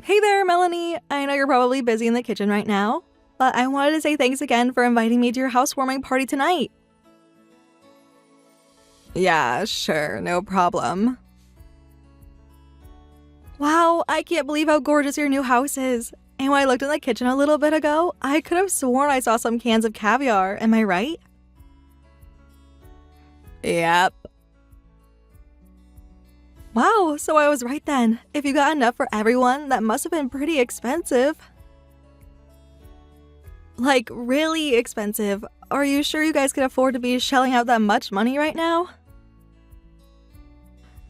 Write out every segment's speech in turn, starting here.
Hey there, Melanie. I know you're probably busy in the kitchen right now, but I wanted to say thanks again for inviting me to your housewarming party tonight. Yeah, sure, no problem. Wow, I can't believe how gorgeous your new house is. And when I looked in the kitchen a little bit ago, I could have sworn I saw some cans of caviar, am I right? Yep. Wow, so I was right then. If you got enough for everyone, that must have been pretty expensive. Like, really expensive. Are you sure you guys can afford to be shelling out that much money right now?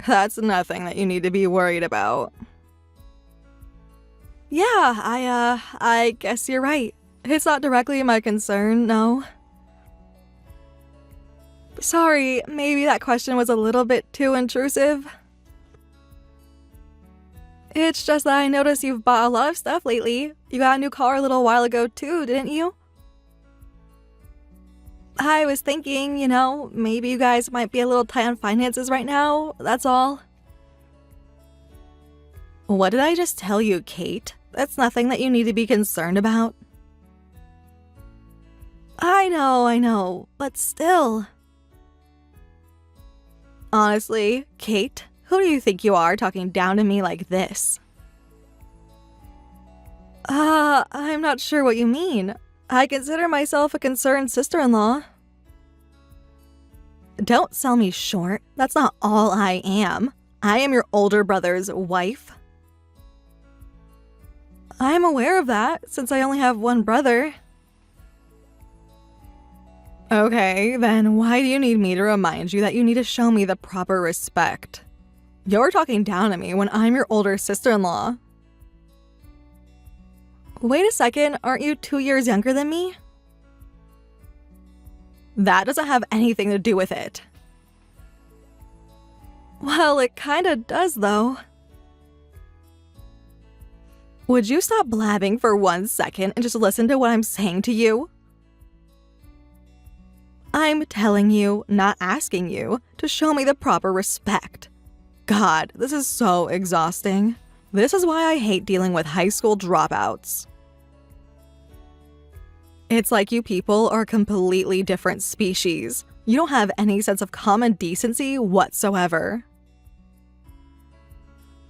That's nothing that you need to be worried about. Yeah, I guess you're right. It's not directly my concern, no. Sorry, maybe that question was a little bit too intrusive. It's just that I noticed you've bought a lot of stuff lately. You got a new car a little while ago too, didn't you? I was thinking, maybe you guys might be a little tight on finances right now, that's all. What did I just tell you, Kate? That's nothing that you need to be concerned about. I know, but still. Honestly, Kate, who do you think you are talking down to me like this? I'm not sure what you mean. I consider myself a concerned sister-in-law. Don't sell me short. That's not all I am. I am your older brother's wife. I'm aware of that, since I only have one brother. Okay, then why do you need me to remind you that you need to show me the proper respect? You're talking down to me when I'm your older sister-in-law. Wait a second, aren't you 2 years younger than me? That doesn't have anything to do with it. Well, it kinda does, though. Would you stop blabbing for 1 second and just listen to what I'm saying to you? I'm telling you, not asking you, to show me the proper respect. God, this is so exhausting. This is why I hate dealing with high school dropouts. It's like you people are a completely different species. You don't have any sense of common decency whatsoever.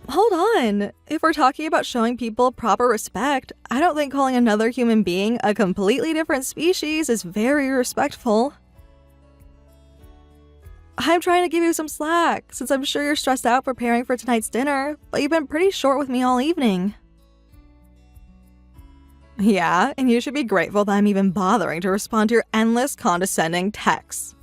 Hold on. If we're talking about showing people proper respect, I don't think calling another human being a completely different species is very respectful. I'm trying to give you some slack, since I'm sure you're stressed out preparing for tonight's dinner, but you've been pretty short with me all evening. Yeah, and you should be grateful that I'm even bothering to respond to your endless condescending texts.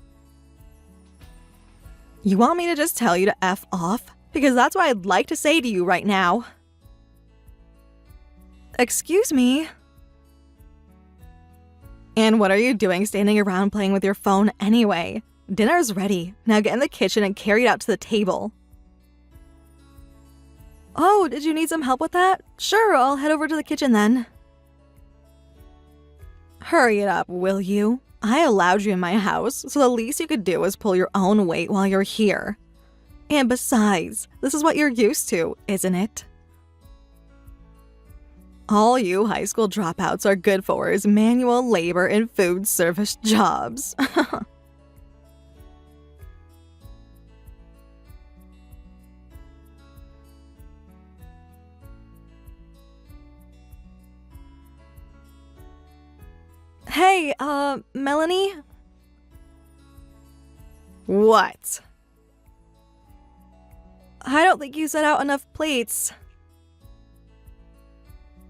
You want me to just tell you to F off? Because that's what I'd like to say to you right now. Excuse me? And what are you doing standing around playing with your phone anyway? Dinner's ready. Now get in the kitchen and carry it out to the table. Oh, did you need some help with that? Sure, I'll head over to the kitchen then. Hurry it up, will you? I allowed you in my house, so the least you could do is pull your own weight while you're here. And besides, this is what you're used to, isn't it? All you high school dropouts are good for is manual labor and food service jobs. Hey, Melanie? What? I don't think you set out enough plates.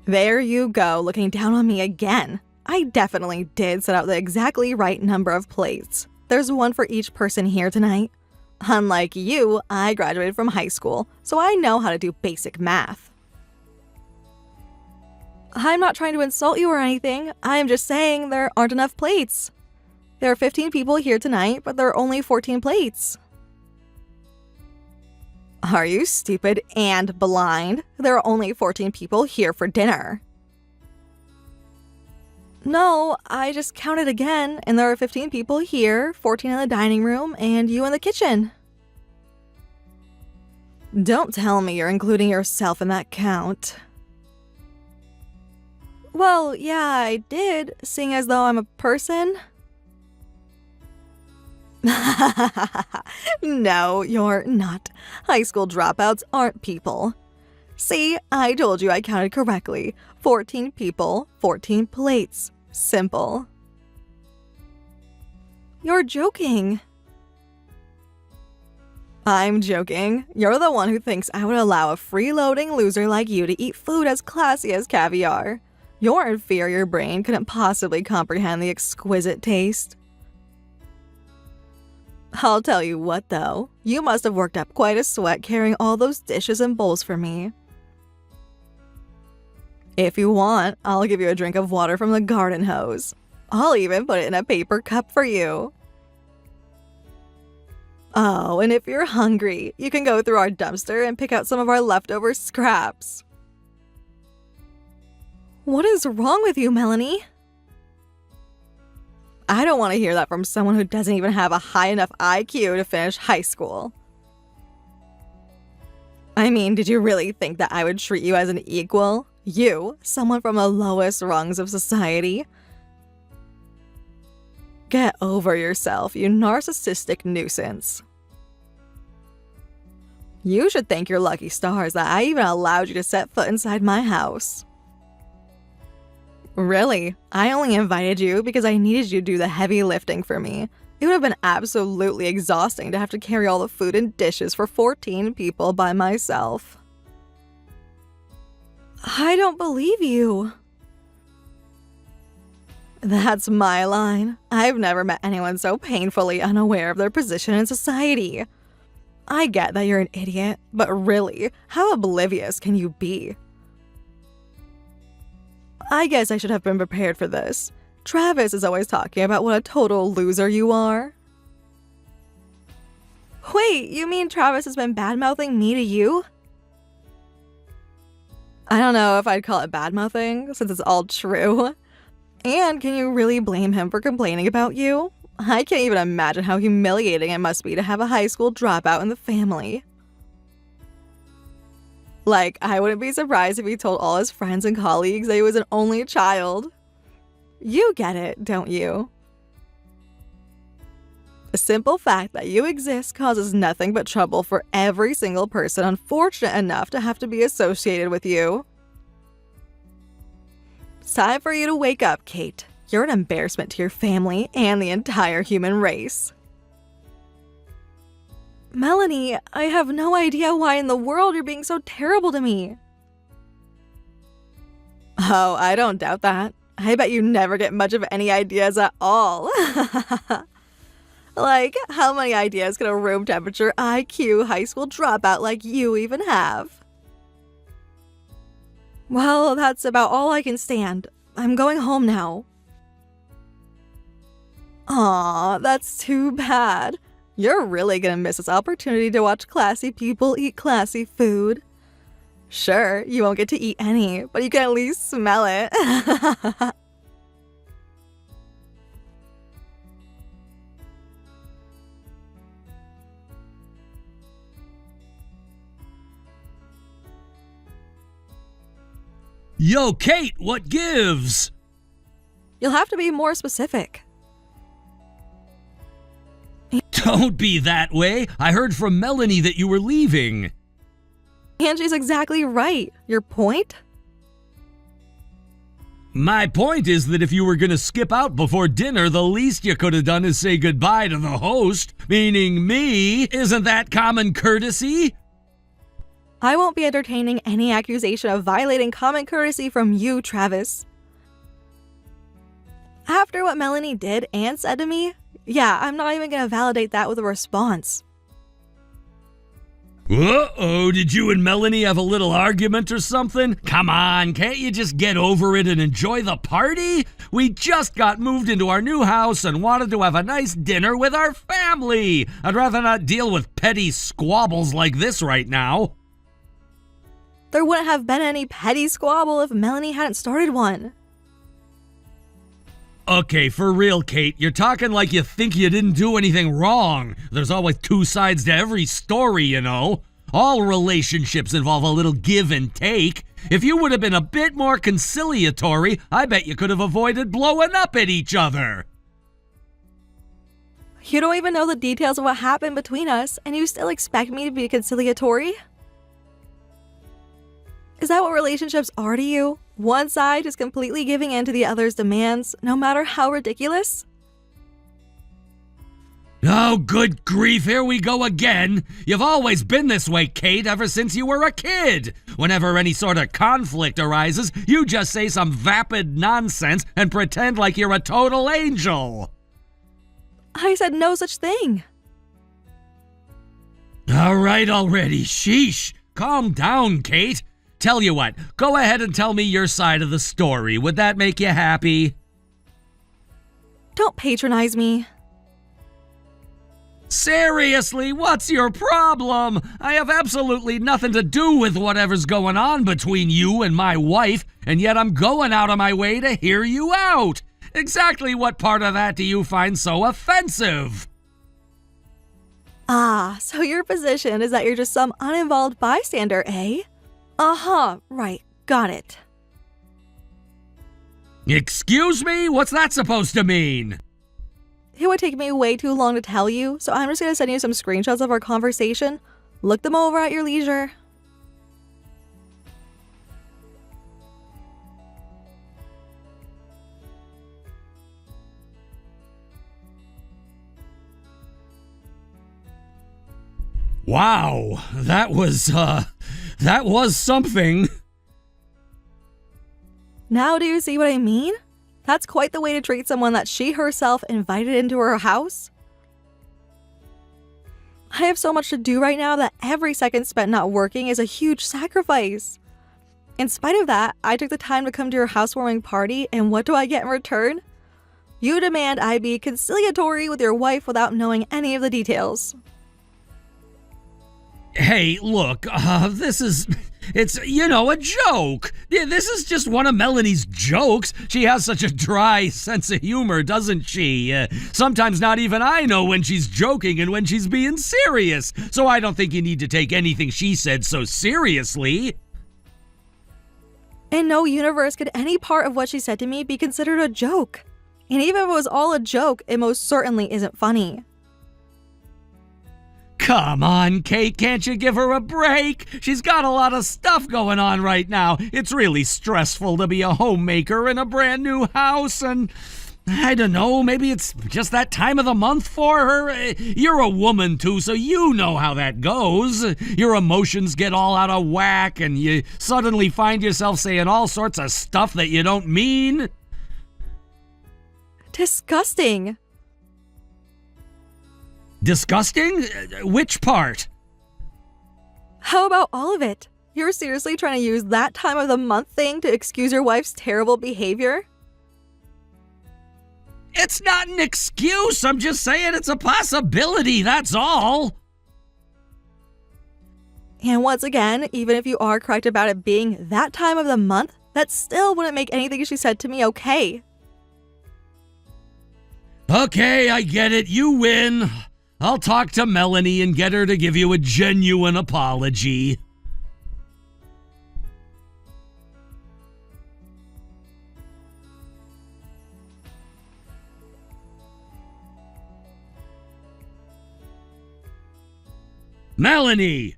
There you go, looking down on me again. I definitely did set out the exactly right number of plates. There's one for each person here tonight. Unlike you, I graduated from high school, so I know how to do basic math. I'm not trying to insult you or anything. I'm just saying there aren't enough plates. There are 15 people here tonight, but there are only 14 plates. Are you stupid and blind? There are only 14 people here for dinner. No, I just counted again, and there are 15 people here, 14 in the dining room, and you in the kitchen. Don't tell me you're including yourself in that count. Well, yeah, I did, seeing as though I'm a person. No, you're not. High school dropouts aren't people. See, I told you I counted correctly. 14 people, 14 plates. Simple. You're joking. I'm joking. You're the one who thinks I would allow a freeloading loser like you to eat food as classy as caviar. Your inferior brain couldn't possibly comprehend the exquisite taste. I'll tell you what, though. You must have worked up quite a sweat carrying all those dishes and bowls for me. If you want, I'll give you a drink of water from the garden hose. I'll even put it in a paper cup for you. Oh, and if you're hungry, you can go through our dumpster and pick out some of our leftover scraps. What is wrong with you, Melanie? I don't want to hear that from someone who doesn't even have a high enough IQ to finish high school. I mean, did you really think that I would treat you as an equal? You, someone from the lowest rungs of society? Get over yourself, you narcissistic nuisance. You should thank your lucky stars that I even allowed you to set foot inside my house. Really? I only invited you because I needed you to do the heavy lifting for me. It would have been absolutely exhausting to have to carry all the food and dishes for 14 people by myself. I don't believe you. That's my line. I've never met anyone so painfully unaware of their position in society. I get that you're an idiot, but really, how oblivious can you be? I guess I should have been prepared for this. Travis is always talking about what a total loser you are. Wait, you mean Travis has been bad-mouthing me to you? I don't know if I'd call it bad-mouthing, since it's all true. And can you really blame him for complaining about you? I can't even imagine how humiliating it must be to have a high school dropout in the family. Like, I wouldn't be surprised if he told all his friends and colleagues that he was an only child. You get it, don't you? The simple fact that you exist causes nothing but trouble for every single person unfortunate enough to have to be associated with you. It's time for you to wake up, Kate. You're an embarrassment to your family and the entire human race. Melanie, I have no idea why in the world you're being so terrible to me. Oh, I don't doubt that. I bet you never get much of any ideas at all. Like, how many ideas could a room temperature IQ high school dropout like you even have? Well, that's about all I can stand. I'm going home now. Aw, that's too bad. You're really gonna miss this opportunity to watch classy people eat classy food. Sure, you won't get to eat any, but you can at least smell it. Yo, Kate, what gives? You'll have to be more specific. Don't be that way. I heard from Melanie that you were leaving. And she's exactly right. Your point? My point is that if you were going to skip out before dinner, the least you could have done is say goodbye to the host, meaning me. Isn't that common courtesy? I won't be entertaining any accusation of violating common courtesy from you, Travis. After what Melanie did and said to me, yeah, I'm not even gonna validate that with a response. Uh-oh, did you and Melanie have a little argument or something? Come on, can't you just get over it and enjoy the party? We just got moved into our new house and wanted to have a nice dinner with our family. I'd rather not deal with petty squabbles like this right now. There wouldn't have been any petty squabble if Melanie hadn't started one. Okay, for real, Kate, you're talking like you think you didn't do anything wrong. There's always two sides to every story, you know. All relationships involve a little give and take. If you would have been a bit more conciliatory, I bet you could have avoided blowing up at each other. You don't even know the details of what happened between us, and you still expect me to be conciliatory? Is that what relationships are to you? One side just completely giving in to the other's demands, no matter how ridiculous? Oh, good grief, here we go again. You've always been this way, Kate, ever since you were a kid. Whenever any sort of conflict arises, you just say some vapid nonsense and pretend like you're a total angel. I said no such thing. All right already, sheesh. Calm down, Kate. Tell you what, go ahead and tell me your side of the story. Would that make you happy? Don't patronize me. Seriously, what's your problem? I have absolutely nothing to do with whatever's going on between you and my wife, and yet I'm going out of my way to hear you out. Exactly what part of that do you find so offensive? Ah, so your position is that you're just some uninvolved bystander, eh? Uh-huh, right, got it. Excuse me? What's that supposed to mean? It would take me way too long to tell you, so I'm just gonna send you some screenshots of our conversation. Look them over at your leisure. Wow, that was something. Now do you see what I mean? That's quite the way to treat someone that she herself invited into her house. I have so much to do right now that every second spent not working is a huge sacrifice. In spite of that, I took the time to come to your housewarming party, and what do I get in return? You demand I be conciliatory with your wife without knowing any of the details. Hey, look, it's a joke. Yeah, this is just one of Melanie's jokes. She has such a dry sense of humor, doesn't she? Sometimes not even I know when she's joking and when she's being serious. So I don't think you need to take anything she said so seriously. In no universe could any part of what she said to me be considered a joke. And even if it was all a joke, it most certainly isn't funny. Come on, Kate, can't you give her a break? She's got a lot of stuff going on right now. It's really stressful to be a homemaker in a brand new house, and I don't know, maybe it's just that time of the month for her. You're a woman too, so you know how that goes. Your emotions get all out of whack, and you suddenly find yourself saying all sorts of stuff that you don't mean. Disgusting. Disgusting? Which part? How about all of it? You're seriously trying to use that time of the month thing to excuse your wife's terrible behavior? It's not an excuse. I'm just saying it's a possibility, that's all. And once again, even if you are correct about it being that time of the month, that still wouldn't make anything she said to me okay. Okay, I get it. You win. I'll talk to Melanie and get her to give you a genuine apology. Melanie!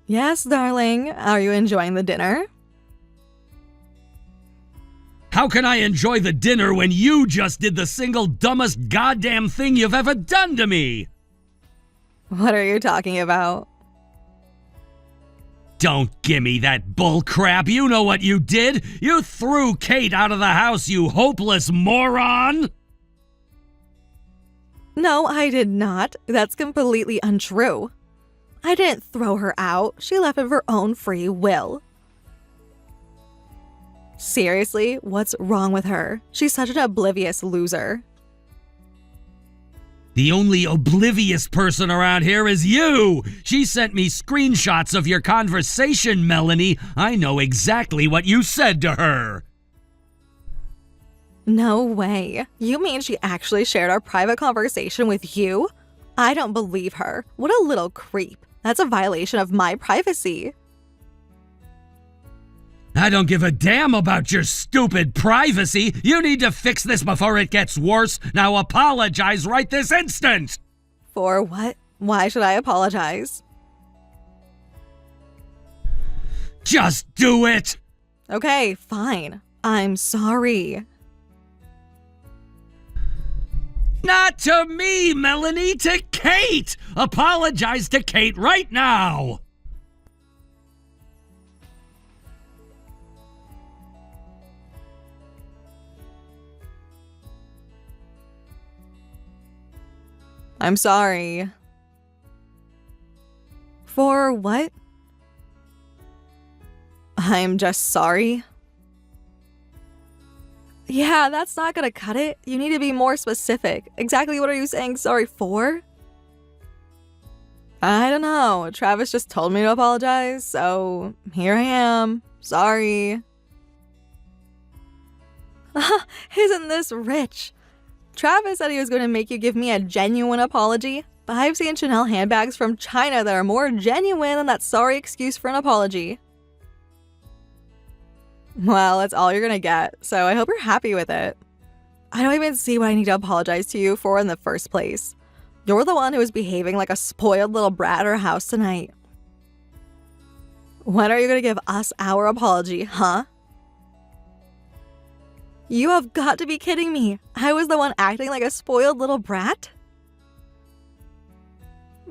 Yes, darling. Are you enjoying the dinner? How can I enjoy the dinner when you just did the single dumbest goddamn thing you've ever done to me? What are you talking about? Don't gimme that bull crap. You know what you did. You threw Kate out of the house, you hopeless moron. No, I did not. That's completely untrue. I didn't throw her out. She left of her own free will. Seriously, what's wrong with her? She's such an oblivious loser. The only oblivious person around here is you! She sent me screenshots of your conversation, Melanie. I know exactly what you said to her. No way. You mean she actually shared our private conversation with you? I don't believe her. What a little creep. That's a violation of my privacy. I don't give a damn about your stupid privacy. You need to fix this before it gets worse. Now apologize right this instant. For what? Why should I apologize? Just do it. Okay, fine. I'm sorry. Not to me, Melanie, to Kate. Apologize to Kate right now. I'm sorry. For what? I'm just sorry. Yeah, that's not gonna cut it. You need to be more specific. Exactly what are you saying sorry for? I don't know. Travis just told me to apologize, so here I am. Sorry. Isn't this rich? Travis said he was going to make you give me a genuine apology, but I've seen Chanel handbags from China that are more genuine than that sorry excuse for an apology. Well, that's all you're going to get, so I hope you're happy with it. I don't even see what I need to apologize to you for in the first place. You're the one who was behaving like a spoiled little brat at our house tonight. When are you going to give us our apology, huh? You have got to be kidding me. I was the one acting like a spoiled little brat?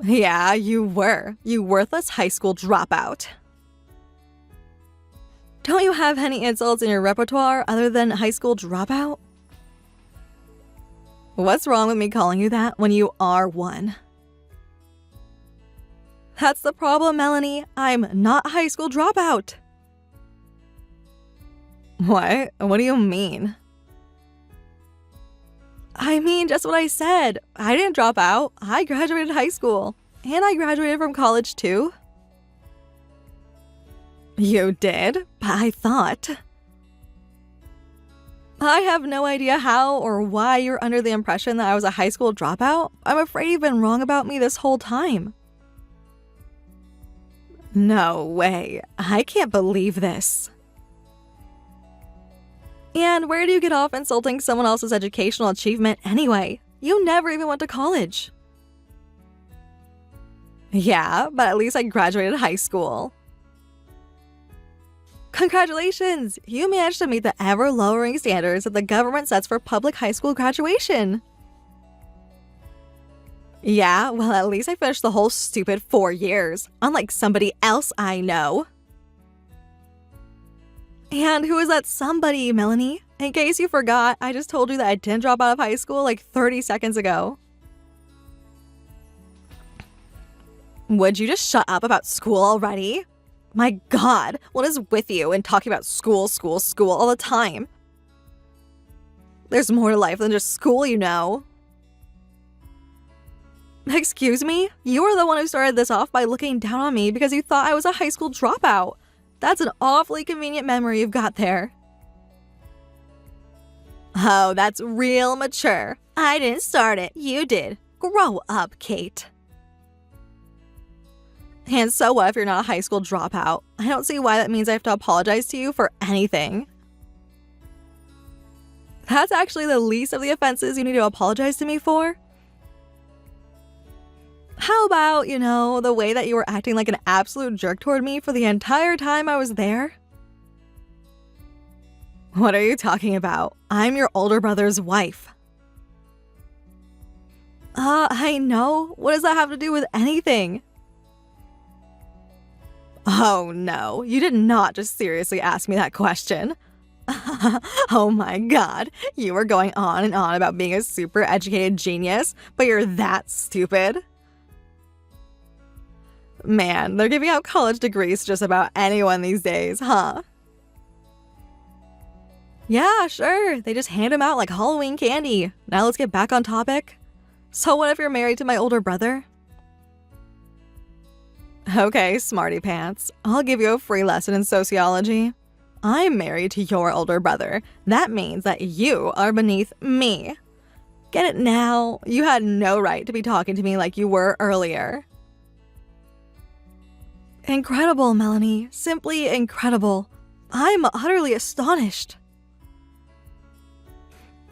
Yeah, you were. You worthless high school dropout. Don't you have any insults in your repertoire other than high school dropout? What's wrong with me calling you that when you are one? That's the problem, Melanie. I'm not a high school dropout. What? What do you mean? I mean just what I said. I didn't drop out. I graduated high school. And I graduated from college too. You did? But I thought. I have no idea how or why you're under the impression that I was a high school dropout. I'm afraid you've been wrong about me this whole time. No way. I can't believe this. And where do you get off insulting someone else's educational achievement anyway? You never even went to college. Yeah, but at least I graduated high school. Congratulations! You managed to meet the ever-lowering standards that the government sets for public high school graduation. Yeah, well, at least I finished the whole stupid 4 years, unlike somebody else I know. And who is that somebody, Melanie? In case you forgot, I just told you that I didn't drop out of high school like 30 seconds ago. Would you just shut up about school already? My God, what is with you and talking about school all the time? There's more to life than just school, you know. Excuse me? You were the one who started this off by looking down on me because you thought I was a high school dropout. That's an awfully convenient memory you've got there. Oh, that's real mature. I didn't start it. You did. Grow up, Kate. And so what if you're not a high school dropout? I don't see why that means I have to apologize to you for anything. That's actually the least of the offenses you need to apologize to me for. How about, the way that you were acting like an absolute jerk toward me for the entire time I was there? What are you talking about? I'm your older brother's wife. I know. What does that have to do with anything? Oh no, you did not just seriously ask me that question. Oh my God, you were going on and on about being a super educated genius, but you're that stupid. Man, they're giving out college degrees to just about anyone these days, huh? Yeah, sure. They just hand them out like Halloween candy. Now let's get back on topic. So what if you're married to my older brother? Okay, smarty pants. I'll give you a free lesson in sociology. I'm married to your older brother. That means that you are beneath me. Get it now? You had no right to be talking to me like you were earlier. Incredible, Melanie. Simply incredible. I'm utterly astonished.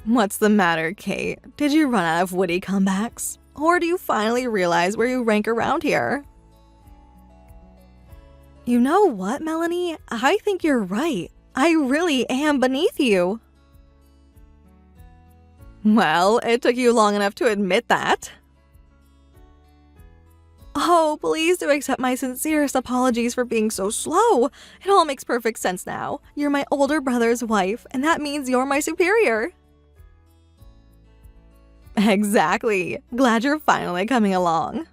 What's the matter, Kate? Did you run out of witty comebacks? Or do you finally realize where you rank around here? You know what, Melanie? I think you're right. I really am beneath you. Well, it took you long enough to admit that. Oh, please do accept my sincerest apologies for being so slow. It all makes perfect sense now. You're my older brother's wife, and that means you're my superior. Exactly. Glad you're finally coming along.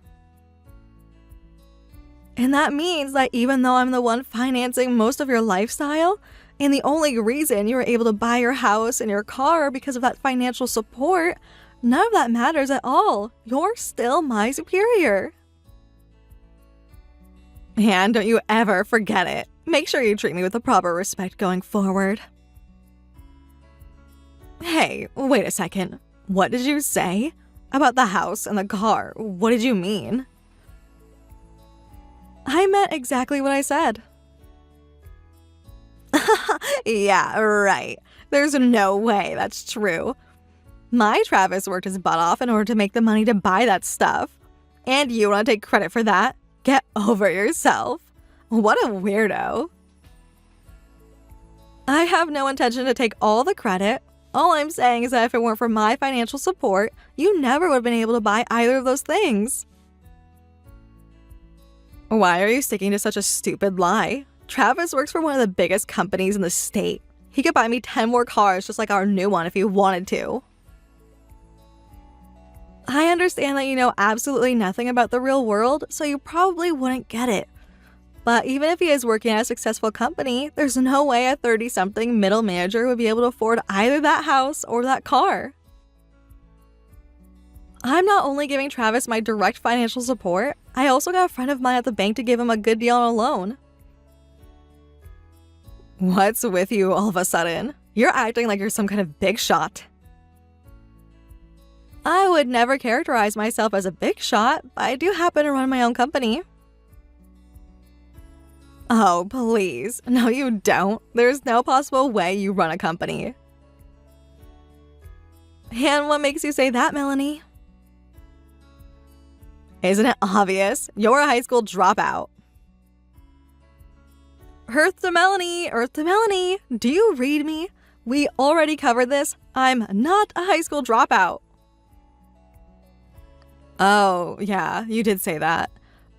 And that means that even though I'm the one financing most of your lifestyle, and the only reason you were able to buy your house and your car because of that financial support, none of that matters at all. You're still my superior. And don't you ever forget it. Make sure you treat me with the proper respect going forward. Hey, wait a second. What did you say? About the house and the car, what did you mean? I meant exactly what I said. Yeah, right. There's no way that's true. My Travis worked his butt off in order to make the money to buy that stuff. And you want to take credit for that? Get over yourself. What a weirdo. I have no intention to take all the credit. All I'm saying is that if it weren't for my financial support, you never would have been able to buy either of those things. Why are you sticking to such a stupid lie? Travis works for one of the biggest companies in the state. He could buy me 10 more cars just like our new one if he wanted to. I understand that you know absolutely nothing about the real world, so you probably wouldn't get it. But even if he is working at a successful company, there's no way a 30-something middle manager would be able to afford either that house or that car. I'm not only giving Travis my direct financial support, I also got a friend of mine at the bank to give him a good deal on a loan. What's with you all of a sudden? You're acting like you're some kind of big shot. I would never characterize myself as a big shot, but I do happen to run my own company. Oh, please. No, you don't. There's no possible way you run a company. And what makes you say that, Melanie? Isn't it obvious? You're a high school dropout. Earth to Melanie, do you read me? We already covered this. I'm not a high school dropout. Oh, yeah, you did say that.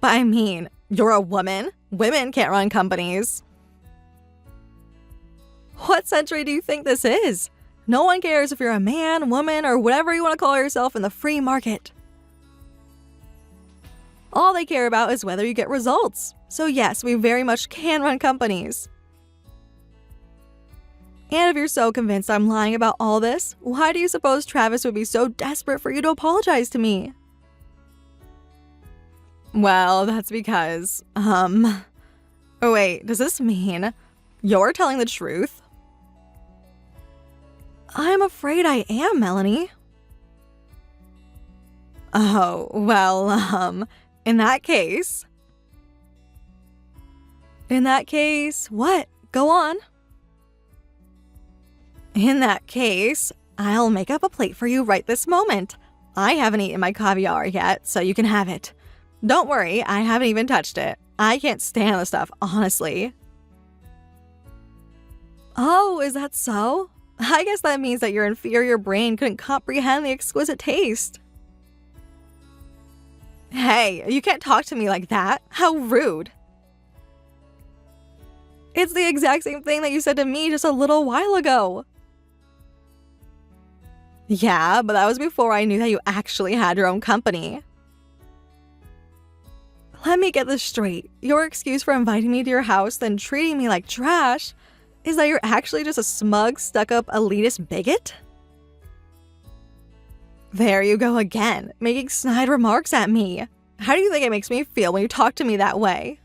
But I mean, you're a woman. Women can't run companies. What century do you think this is? No one cares if you're a man, woman, or whatever you want to call yourself in the free market. All they care about is whether you get results. So yes, we very much can run companies. And if you're so convinced I'm lying about all this, why do you suppose Travis would be so desperate for you to apologize to me? Well, that's because, oh wait, does this mean you're telling the truth? I'm afraid I am, Melanie. Oh, well, in that case, what? Go on. In that case, I'll make up a plate for you right this moment. I haven't eaten my caviar yet, so you can have it. Don't worry, I haven't even touched it. I can't stand the stuff, honestly. Oh, is that so? I guess that means that your inferior brain couldn't comprehend the exquisite taste. Hey, you can't talk to me like that. How rude. It's the exact same thing that you said to me just a little while ago. Yeah, but that was before I knew that you actually had your own company. Let me get this straight. Your excuse for inviting me to your house, then treating me like trash, is that you're actually just a smug, stuck-up, elitist bigot? There you go again, making snide remarks at me. How do you think it makes me feel when you talk to me that way?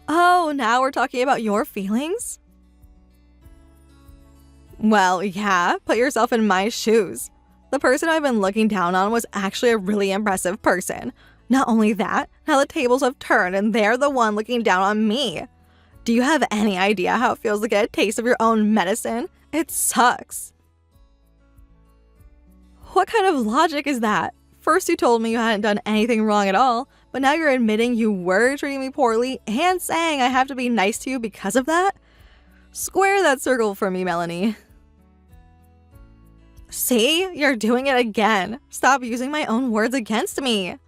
Oh, now we're talking about your feelings? Well, yeah, put yourself in my shoes. The person I've been looking down on was actually a really impressive person. Not only that, now the tables have turned and they're the one looking down on me. Do you have any idea how it feels to get a taste of your own medicine? It sucks. What kind of logic is that? First you told me you hadn't done anything wrong at all, but now you're admitting you were treating me poorly and saying I have to be nice to you because of that? Square that circle for me, Melanie. See? You're doing it again. Stop using my own words against me.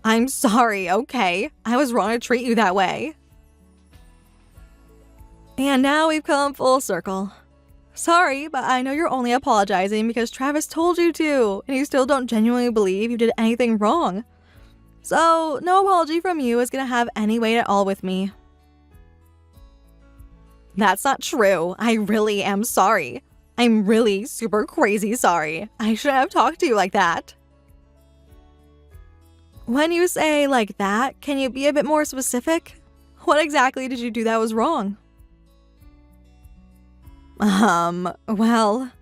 I'm sorry, okay? I was wrong to treat you that way. And now we've come full circle. Sorry, but I know you're only apologizing because Travis told you to, and you still don't genuinely believe you did anything wrong. So, no apology from you is gonna have any weight at all with me. That's not true. I really am sorry. I'm really super crazy sorry. I shouldn't have talked to you like that. When you say like that, can you be a bit more specific? What exactly did you do that was wrong? Well,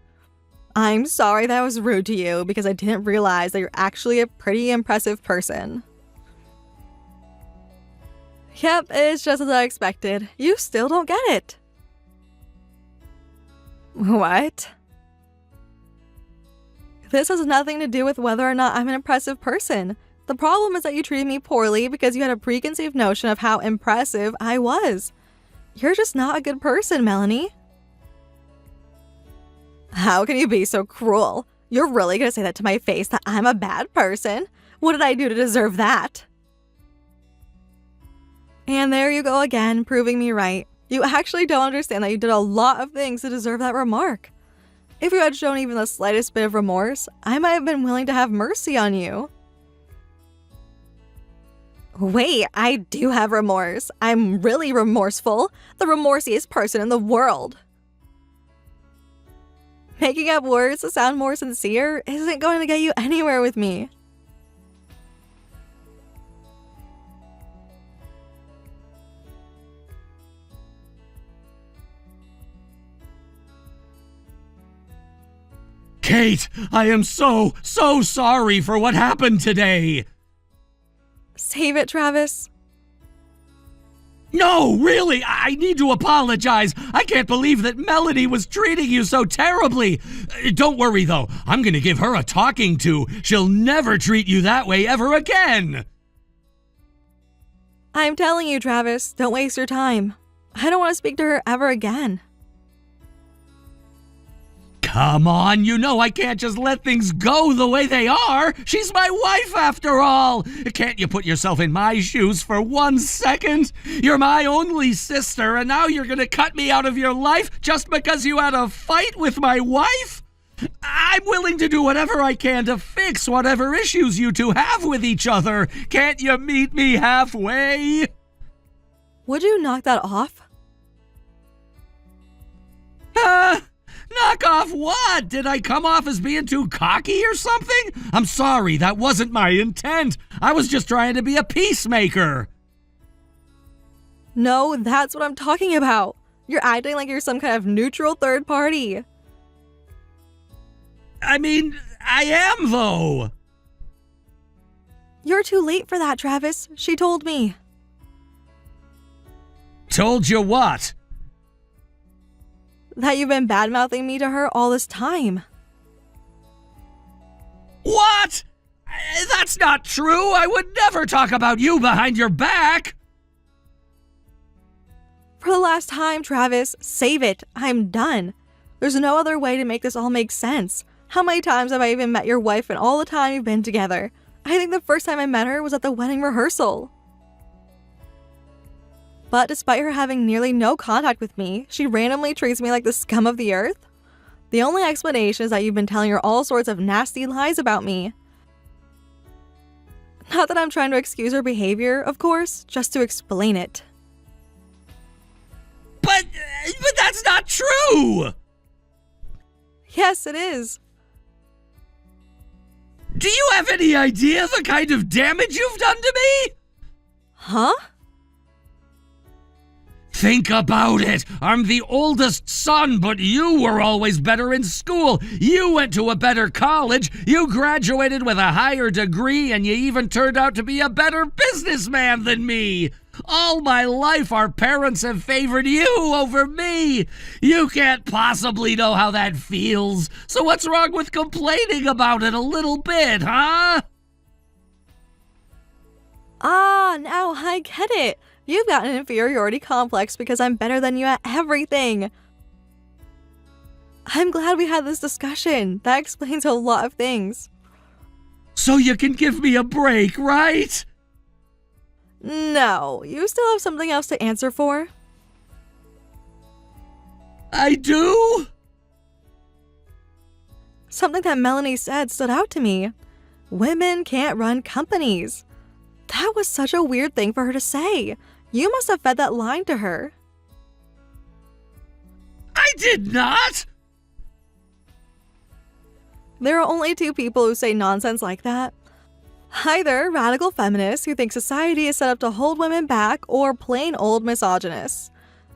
I'm sorry that I was rude to you because I didn't realize that you're actually a pretty impressive person. Yep, it's just as I expected. You still don't get it. What? This has nothing to do with whether or not I'm an impressive person. The problem is that you treated me poorly because you had a preconceived notion of how impressive I was. You're just not a good person, Melanie. How can you be so cruel? You're really gonna say that to my face that I'm a bad person? What did I do to deserve that? And there you go again, proving me right. You actually don't understand that you did a lot of things to deserve that remark. If you had shown even the slightest bit of remorse, I might have been willing to have mercy on you. Wait, I do have remorse. I'm really remorseful. The remorsiest person in the world. Making up words to sound more sincere isn't going to get you anywhere with me. Kate, I am so sorry for what happened today. Save it, Travis. No, really, I need to apologize. I can't believe that Melanie was treating you so terribly. Don't worry, though. I'm going to give her a talking to. She'll never treat you that way ever again. I'm telling you, Travis, don't waste your time. I don't want to speak to her ever again. Come on, you know I can't just let things go the way they are. She's my wife after all. Can't you put yourself in my shoes for 1 second? You're my only sister, and now you're gonna cut me out of your life just because you had a fight with my wife? I'm willing to do whatever I can to fix whatever issues you two have with each other. Can't you meet me halfway? Would you knock that off? Knock off what? Did I come off as being too cocky or something? I'm sorry, that wasn't my intent. I was just trying to be a peacemaker. No, that's what I'm talking about. You're acting like you're some kind of neutral third party. I mean, I am, though. You're too late for that, Travis. She told me. Told you what? That you've been bad-mouthing me to her all this time. What? That's not true. I would never talk about you behind your back. For the last time, Travis, save it. I'm done. There's no other way to make this all make sense. How many times have I even met your wife in all the time you've been together? I think the first time I met her was at the wedding rehearsal. But despite her having nearly no contact with me, she randomly treats me like the scum of the earth. The only explanation is that you've been telling her all sorts of nasty lies about me. Not that I'm trying to excuse her behavior, of course, just to explain it. But that's not true! Yes, it is. Do you have any idea the kind of damage you've done to me? Huh? Think about it. I'm the oldest son, but you were always better in school. You went to a better college, you graduated with a higher degree, and you even turned out to be a better businessman than me. All my life, our parents have favored you over me. You can't possibly know how that feels. So what's wrong with complaining about it a little bit, huh? Ah, now I get it. You've got an inferiority complex because I'm better than you at everything. I'm glad we had this discussion. That explains a lot of things. So you can give me a break, right? No, you still have something else to answer for. I do? Something that Melanie said stood out to me. Women can't run companies. That was such a weird thing for her to say. You must have fed that line to her. I did not! There are only two people who say nonsense like that. Either radical feminists who think society is set up to hold women back, or plain old misogynists.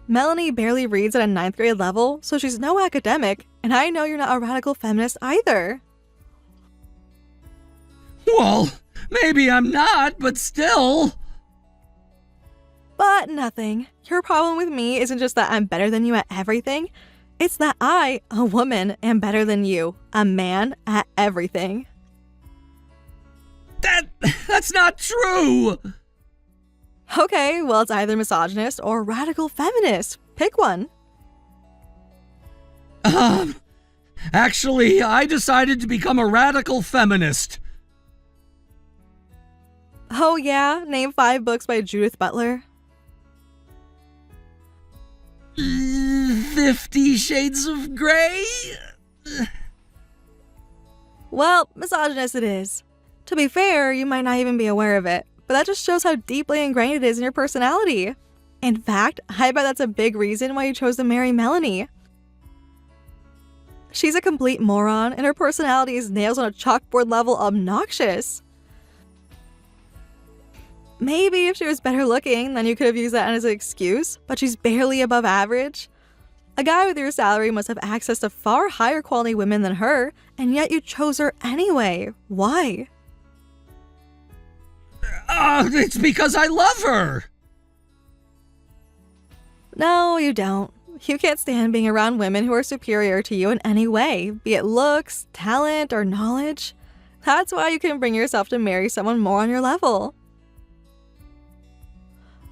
Melanie barely reads at a 9th grade level, so she's no academic, and I know you're not a radical feminist either. Well, maybe I'm not, but still. But nothing. Your problem with me isn't just that I'm better than you at everything. It's that I, a woman, am better than you, a man, at everything. That's not true! Okay, well, it's either misogynist or radical feminist. Pick one. Actually, I decided to become a radical feminist. Oh yeah? Name 5 books by Judith Butler. 50 Shades of Grey? Well, misogynist it is. To be fair, you might not even be aware of it, but that just shows how deeply ingrained it is in your personality. In fact, I bet that's a big reason why you chose to marry Melanie. She's a complete moron, and her personality is nails on a chalkboard level obnoxious. Maybe if she was better looking, then you could have used that as an excuse, but she's barely above average. A guy with your salary must have access to far higher quality women than her, and yet you chose her anyway. Why? It's because I love her! No, you don't. You can't stand being around women who are superior to you in any way, be it looks, talent, or knowledge. That's why you can bring yourself to marry someone more on your level.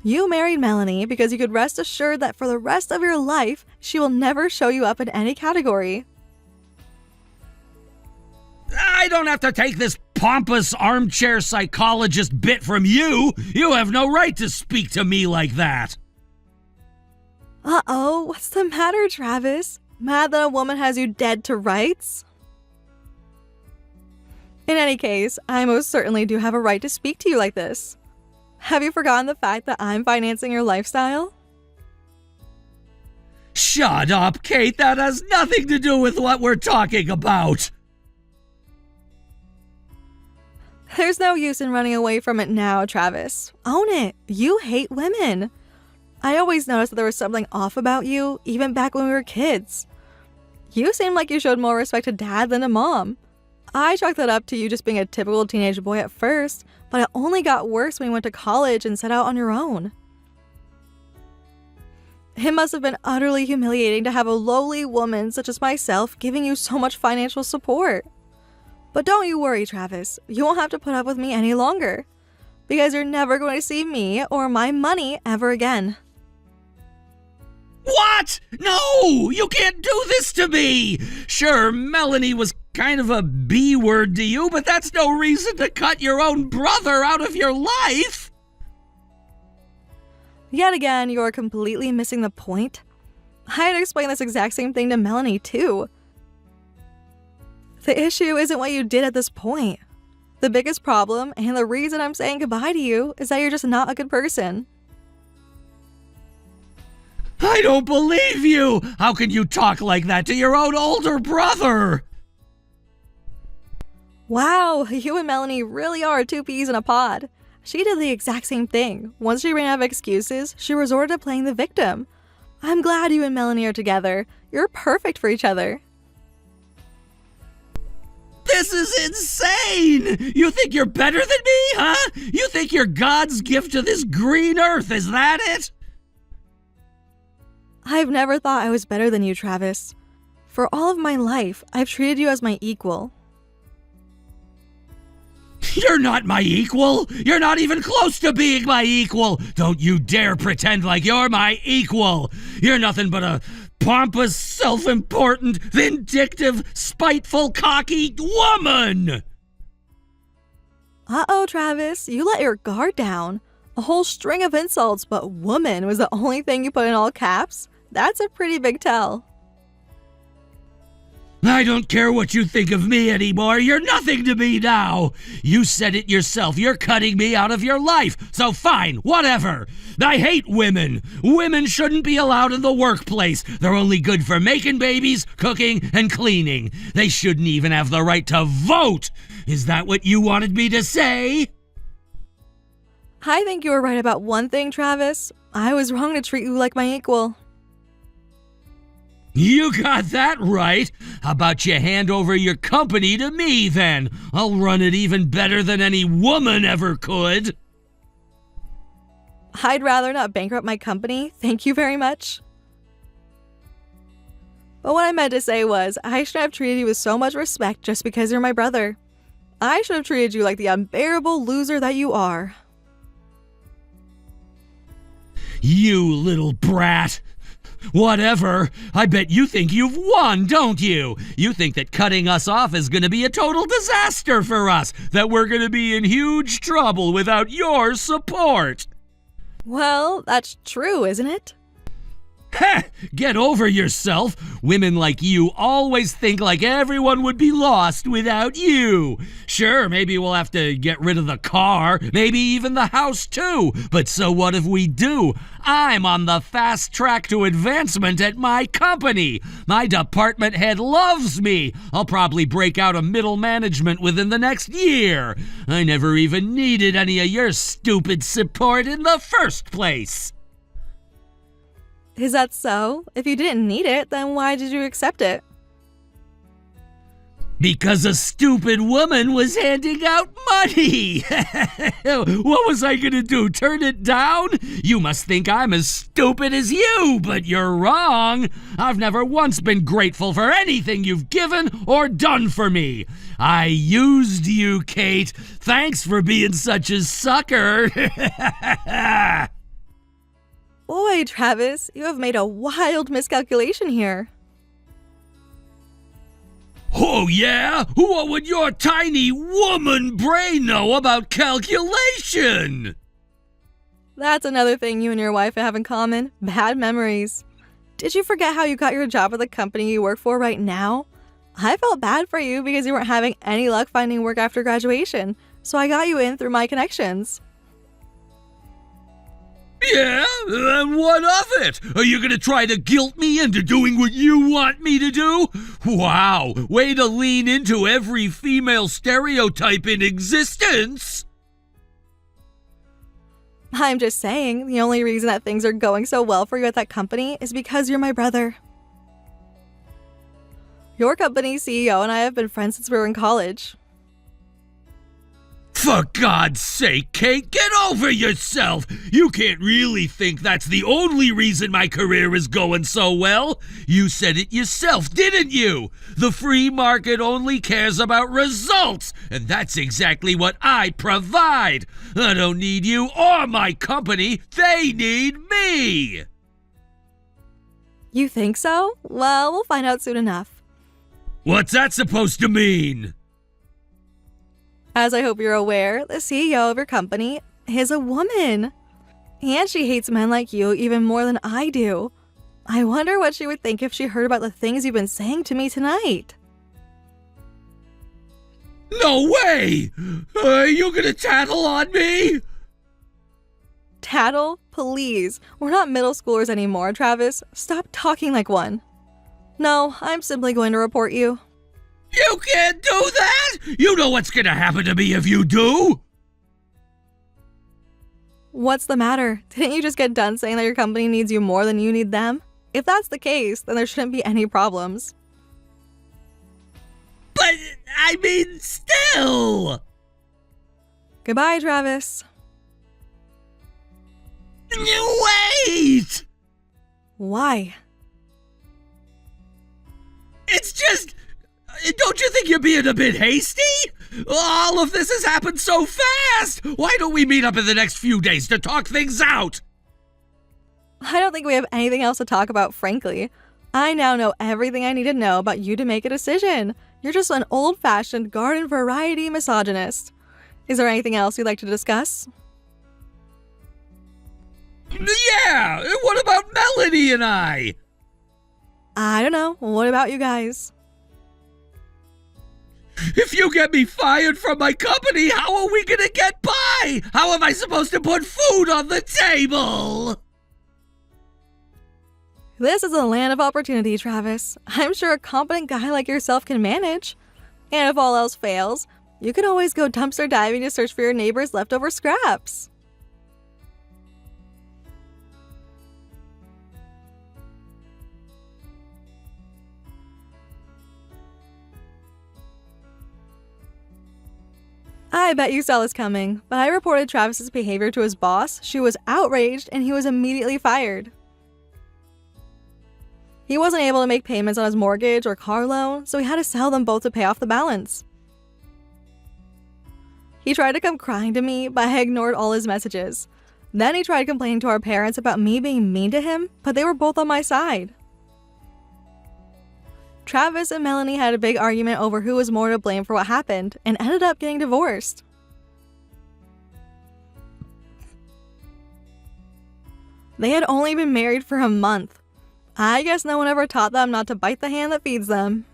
You married Melanie because you could rest assured that for the rest of your life, she will never show you up in any category. I don't have to take this pompous armchair psychologist bit from you. You have no right to speak to me like that. Uh-oh, what's the matter, Travis? Mad that a woman has you dead to rights? In any case, I most certainly do have a right to speak to you like this. Have you forgotten the fact that I'm financing your lifestyle? Shut up, Kate. That has nothing to do with what we're talking about. There's no use in running away from it now, Travis. Own it. You hate women. I always noticed that there was something off about you, even back when we were kids. You seemed like you showed more respect to Dad than to Mom. I chalked that up to you just being a typical teenage boy at first, but it only got worse when you went to college and set out on your own. It must have been utterly humiliating to have a lowly woman such as myself giving you so much financial support. But don't you worry, Travis. You won't have to put up with me any longer, because you're never going to see me or my money ever again. What? No! You can't do this to me! Sure, Melanie was kind of a B-word to you, but that's no reason to cut your own brother out of your life! Yet again, you're completely missing the point. I had explained this exact same thing to Melanie, too. The issue isn't what you did at this point. The biggest problem, and the reason I'm saying goodbye to you, is that you're just not a good person. I don't believe you! How can you talk like that to your own older brother? Wow, you and Melanie really are 2 peas in a pod. She did the exact same thing. Once she ran out of excuses, she resorted to playing the victim. I'm glad you and Melanie are together. You're perfect for each other. This is insane! You think you're better than me, huh? You think you're God's gift to this green earth, is that it? I've never thought I was better than you, Travis. For all of my life, I've treated you as my equal. You're not my equal! You're not even close to being my equal! Don't you dare pretend like you're my equal! You're nothing but a pompous, self-important, vindictive, spiteful, cocky woman! Uh-oh, Travis, you let your guard down. A whole string of insults, but woman was the only thing you put in all caps? That's a pretty big tell. I don't care what you think of me anymore. You're nothing to me now. You said it yourself. You're cutting me out of your life. So fine, whatever. I hate women. Women shouldn't be allowed in the workplace. They're only good for making babies, cooking, and cleaning. They shouldn't even have the right to vote. Is that what you wanted me to say? I think you were right about one thing, Travis. I was wrong to treat you like my equal. You got that right. How about you hand over your company to me, then? I'll run it even better than any woman ever could. I'd rather not bankrupt my company, thank you very much. But what I meant to say was, I shouldn't have treated you with so much respect just because you're my brother. I should have treated you like the unbearable loser that you are. You little brat. Whatever. I bet you think you've won, don't you? You think that cutting us off is going to be a total disaster for us, that we're going to be in huge trouble without your support. Well, that's true, isn't it? Heh! Get over yourself. Women like you always think like everyone would be lost without you. Sure, maybe we'll have to get rid of the car, maybe even the house too. But so what if we do? I'm on the fast track to advancement at my company. My department head loves me. I'll probably break out of middle management within the next year. I never even needed any of your stupid support in the first place. Is that so? If you didn't need it, then why did you accept it? Because a stupid woman was handing out money. What was I gonna do, turn it down? You must think I'm as stupid as you, but you're wrong. I've never once been grateful for anything you've given or done for me. I used you, Kate. Thanks for being such a sucker. Boy, Travis, you have made a wild miscalculation here. Oh, yeah? What would your tiny woman brain know about calculation? That's another thing you and your wife have in common, bad memories. Did you forget how you got your job at the company you work for right now? I felt bad for you because you weren't having any luck finding work after graduation, so I got you in through my connections. Yeah? And what of it? Are you gonna try to guilt me into doing what you want me to do? Wow, way to lean into every female stereotype in existence. I'm just saying, the only reason that things are going so well for you at that company is because you're my brother. Your company's CEO and I have been friends since we were in college. For God's sake, Kate, get over yourself! You can't really think that's the only reason my career is going so well. You said it yourself, didn't you? The free market only cares about results, and that's exactly what I provide. I don't need you or my company, they need me! You think so? Well, we'll find out soon enough. What's that supposed to mean? As I hope you're aware, the CEO of your company is a woman. And she hates men like you even more than I do. I wonder what she would think if she heard about the things you've been saying to me tonight. No way! Are you gonna tattle on me? Tattle? Please. We're not middle schoolers anymore, Travis. Stop talking like one. No, I'm simply going to report you. You can't do that! You know what's gonna happen to me if you do! What's the matter? Didn't you just get done saying that your company needs you more than you need them? If that's the case, then there shouldn't be any problems. But, I mean, still! Goodbye, Travis. Wait! Why? It's just... Don't you think you're being a bit hasty? All of this has happened so fast! Why don't we meet up in the next few days to talk things out? I don't think we have anything else to talk about, frankly. I now know everything I need to know about you to make a decision. You're just an old-fashioned garden variety misogynist. Is there anything else you'd like to discuss? Yeah! What about Melanie and I? I don't know. What about you guys? If you get me fired from my company, how are we gonna get by? How am I supposed to put food on the table? This is a land of opportunity, Travis. I'm sure a competent guy like yourself can manage. And if all else fails, you can always go dumpster diving to search for your neighbor's leftover scraps. I bet you saw this coming, but I reported Travis's behavior to his boss. She was outraged and he was immediately fired. He wasn't able to make payments on his mortgage or car loan, so he had to sell them both to pay off the balance. He tried to come crying to me, but I ignored all his messages. Then he tried complaining to our parents about me being mean to him, but they were both on my side. Travis and Melanie had a big argument over who was more to blame for what happened, and ended up getting divorced. They had only been married for a month. I guess no one ever taught them not to bite the hand that feeds them.